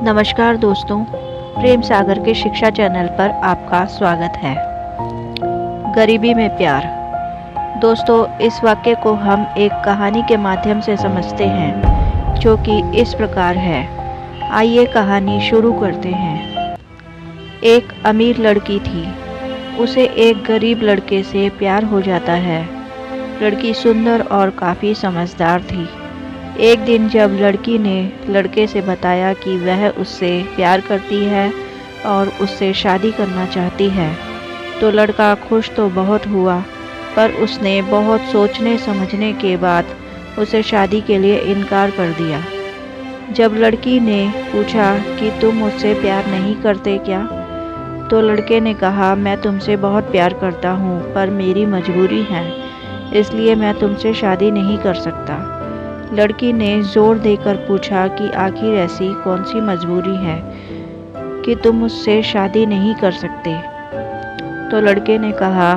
नमस्कार दोस्तों, प्रेम सागर के शिक्षा चैनल पर आपका स्वागत है। गरीबी में प्यार। दोस्तों, इस वाक्य को हम एक कहानी के माध्यम से समझते हैं जो कि इस प्रकार है। आइए कहानी शुरू करते हैं। एक अमीर लड़की थी। उसे एक गरीब लड़के से प्यार हो जाता है। लड़की सुंदर और काफ़ी समझदार थी। एक दिन जब लड़की ने लड़के से बताया कि वह उससे प्यार करती है और उससे शादी करना चाहती है, तो लड़का खुश तो बहुत हुआ, पर उसने बहुत सोचने समझने के बाद उसे शादी के लिए इनकार कर दिया। जब लड़की ने पूछा कि तुम मुझसे प्यार नहीं करते क्या, तो लड़के ने कहा, मैं तुमसे बहुत प्यार करता हूँ, पर मेरी मजबूरी है, इसलिए मैं तुमसे शादी नहीं कर सकता। लड़की ने जोर देकर पूछा कि आखिर ऐसी कौन सी मजबूरी है कि तुम मुझसे शादी नहीं कर सकते। तो लड़के ने कहा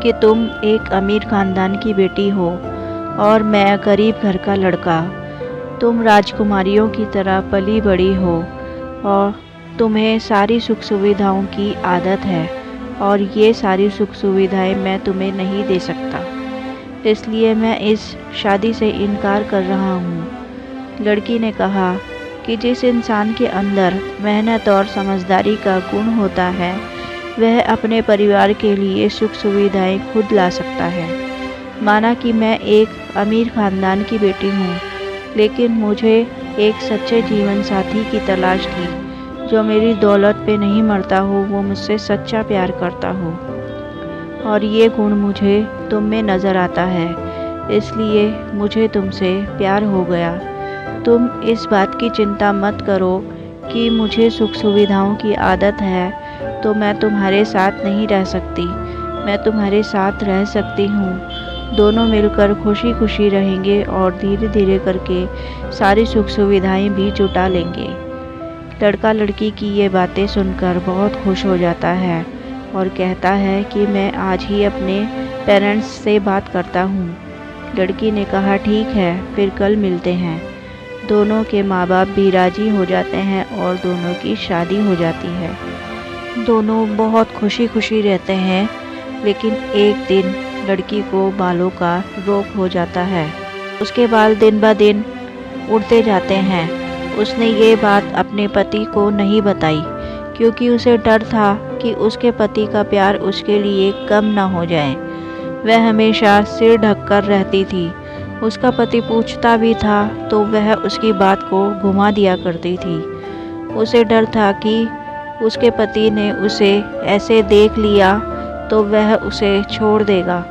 कि तुम एक अमीर खानदान की बेटी हो और मैं गरीब घर का लड़का। तुम राजकुमारियों की तरह पली बड़ी हो और तुम्हें सारी सुख सुविधाओं की आदत है, और ये सारी सुख सुविधाएं मैं तुम्हें नहीं दे सकता, इसलिए मैं इस शादी से इनकार कर रहा हूँ। लड़की ने कहा कि जिस इंसान के अंदर मेहनत और समझदारी का गुण होता है, वह अपने परिवार के लिए सुख सुविधाएं खुद ला सकता है। माना कि मैं एक अमीर खानदान की बेटी हूँ, लेकिन मुझे एक सच्चे जीवन साथी की तलाश थी, जो मेरी दौलत पे नहीं मरता हो, वो मुझसे सच्चा प्यार करता हो, और ये गुण मुझे तुम में नज़र आता है, इसलिए मुझे तुमसे प्यार हो गया। तुम इस बात की चिंता मत करो कि मुझे सुख सुविधाओं की आदत है, तो मैं तुम्हारे साथ नहीं रह सकती। मैं तुम्हारे साथ रह सकती हूँ। दोनों मिलकर खुशी खुशी रहेंगे और धीरे धीरे करके सारी सुख सुविधाएं भी जुटा लेंगे। लड़का लड़की की ये बातें सुनकर बहुत खुश हो जाता है और कहता है कि मैं आज ही अपने पेरेंट्स से बात करता हूँ। लड़की ने कहा, ठीक है, फिर कल मिलते हैं। दोनों के माँ बाप भी राजी हो जाते हैं और दोनों की शादी हो जाती है। दोनों बहुत खुशी खुशी रहते हैं, लेकिन एक दिन लड़की को बालों का रोग हो जाता है। उसके बाल दिन ब दिन उड़ते जाते हैं। उसने ये बात अपने पति को नहीं बताई, क्योंकि उसे डर था कि उसके पति का प्यार उसके लिए कम ना हो जाए। वह हमेशा सिर ढककर रहती थी। उसका पति पूछता भी था तो वह उसकी बात को घुमा दिया करती थी। उसे डर था कि उसके पति ने उसे ऐसे देख लिया तो वह उसे छोड़ देगा,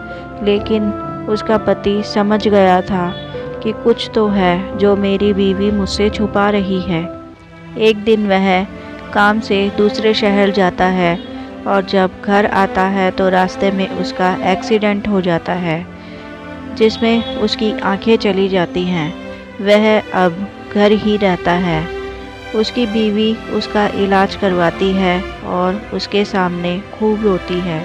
लेकिन उसका पति समझ गया था कि कुछ तो है जो मेरी बीवी मुझसे छुपा रही है। एक दिन वह काम से दूसरे शहर जाता है और जब घर आता है तो रास्ते में उसका एक्सीडेंट हो जाता है, जिसमें उसकी आंखें चली जाती हैं। वह अब घर ही रहता है। उसकी बीवी उसका इलाज करवाती है और उसके सामने खूब रोती है।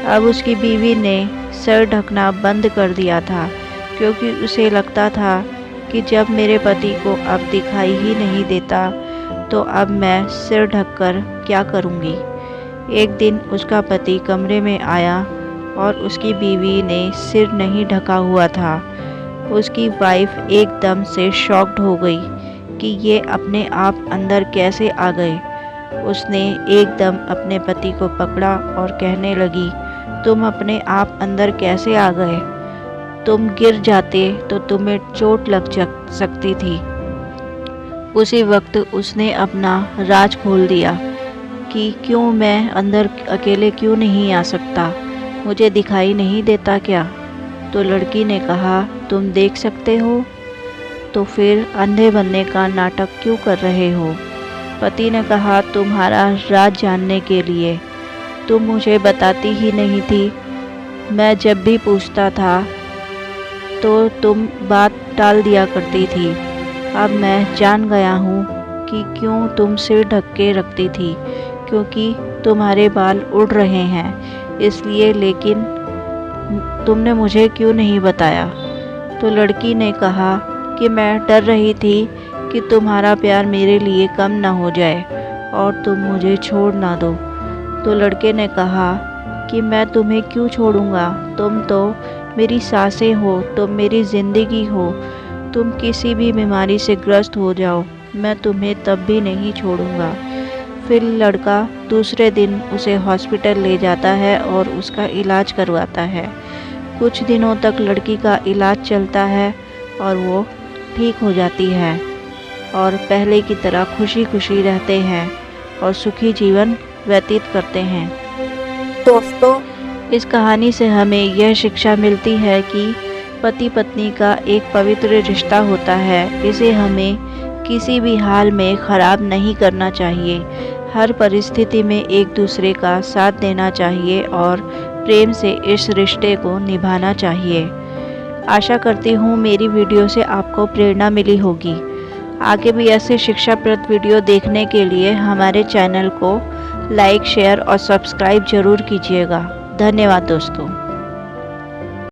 अब उसकी बीवी ने सर ढकना बंद कर दिया था, क्योंकि उसे लगता था कि जब मेरे पति को अब दिखाई ही नहीं देता, तो अब मैं सिर ढककर क्या करूँगी। एक दिन उसका पति कमरे में आया और उसकी बीवी ने सिर नहीं ढका हुआ था। उसकी वाइफ एकदम से शॉक्ड हो गई कि ये अपने आप अंदर कैसे आ गए। उसने एकदम अपने पति को पकड़ा और कहने लगी, तुम अपने आप अंदर कैसे आ गए? तुम गिर जाते तो तुम्हें चोट लग सकती थी। उसी वक्त उसने अपना राज खोल दिया कि क्यों मैं अंदर अकेले क्यों नहीं आ सकता, मुझे दिखाई नहीं देता क्या? तो लड़की ने कहा, तुम देख सकते हो, तो फिर अंधे बनने का नाटक क्यों कर रहे हो? पति ने कहा, तुम्हारा राज जानने के लिए। तुम मुझे बताती ही नहीं थी। मैं जब भी पूछता था तो तुम बात टाल दिया करती थी। अब मैं जान गया हूँ कि क्यों तुम सिर ढक के रखती थी, क्योंकि तुम्हारे बाल उड़ रहे हैं, इसलिए। लेकिन तुमने मुझे क्यों नहीं बताया? तो लड़की ने कहा कि मैं डर रही थी कि तुम्हारा प्यार मेरे लिए कम ना हो जाए और तुम मुझे छोड़ ना दो। तो लड़के ने कहा कि मैं तुम्हें क्यों छोड़ूंगा, तुम तो मेरी सांसें हो, तुम मेरी ज़िंदगी हो। तुम किसी भी बीमारी से ग्रस्त हो जाओ, मैं तुम्हें तब भी नहीं छोड़ूंगा। फिर लड़का दूसरे दिन उसे हॉस्पिटल ले जाता है और उसका इलाज करवाता है। कुछ दिनों तक लड़की का इलाज चलता है और वो ठीक हो जाती है और पहले की तरह खुशी खुशी रहते हैं और सुखी जीवन व्यतीत करते हैं। दोस्तों, इस कहानी से हमें यह शिक्षा मिलती है कि पति पत्नी का एक पवित्र रिश्ता होता है, इसे हमें किसी भी हाल में ख़राब नहीं करना चाहिए। हर परिस्थिति में एक दूसरे का साथ देना चाहिए और प्रेम से इस रिश्ते को निभाना चाहिए। आशा करती हूँ मेरी वीडियो से आपको प्रेरणा मिली होगी। आगे भी ऐसे शिक्षाप्रद वीडियो देखने के लिए हमारे चैनल को लाइक, शेयर और सब्सक्राइब जरूर कीजिएगा। धन्यवाद दोस्तों।